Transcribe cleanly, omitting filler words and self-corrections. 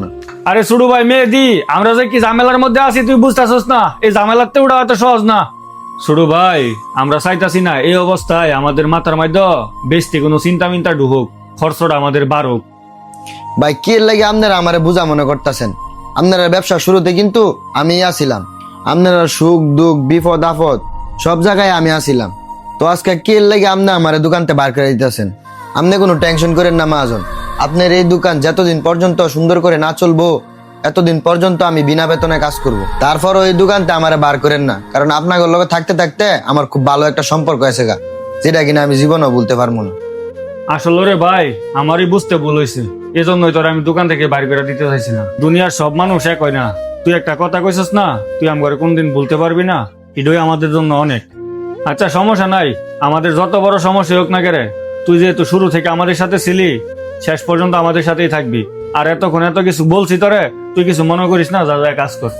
না। আরে ছোট ভাই মেহেদি, আমরা যে কি ঝামেলার মধ্যে আছি তুই বুঝতেছস না? এই ঝামেলাতে ওটা এত সহজ না। ছোট ভাই, আমরা চাইতাছি না এই অবস্থায় আমাদের মাথার মধ্যে বেশি কোনো চিন্তা মিন্তা ঢুকুক, খরচটা আমাদের বাড়ুক। ভাই কি লাগে আপনারা আমারে বুঝা মনে করতেছেন? আপনারা ব্যবসা শুরুতে কিন্তু আমি আছিলাম, আপনারা সুখ দুঃখ বিপদ আপদ সব জায়গায় আমি আছিলাম। তো আজকে কি লাগে আপনি আমারে দোকানতে বার করে দিতেছেন? আপনি কোনো টেনশন করেন না মহাজন, আপনার এই দোকান যতদিন পর্যন্ত সুন্দর করে না চলবো এতদিন পর্যন্ত আমি বিনা বেতনে কাজ করব। তারপর ওই দোকানতে আমারে বার করেন না, কারণ আপনাদের লগে থাকতে থাকতে আমার খুব ভালো একটা সম্পর্ক আছে গা, যেটা কিনা আমি জীবনও বলতে পারবো না। আসলে রে ভাই, আমারই বুঝতে ভুল হয়েছে, এজন্যই তোর আমি দোকান থেকে বাইর করে দিতে চাইছি না। দুনিয়ার সব মানুষ এক হয় না। তুই একটা কথা কইছিস না, তুই আমার কোনদিন বলতে পারবি না, এটাই আমাদের জন্য অনেক। আচ্ছা সমস্যা নাই, আমাদের যত বড় সমস্যা হোক না কেরে, তুই যেহেতু শুরু থেকে আমাদের সাথে ছিলি, শেষ পর্যন্ত আমাদের সাথেই থাকবি। আর এতক্ষণ এত কিছু বলছি তোরে, তুই কিছু মনে করিস না, যা যা কাজ কর।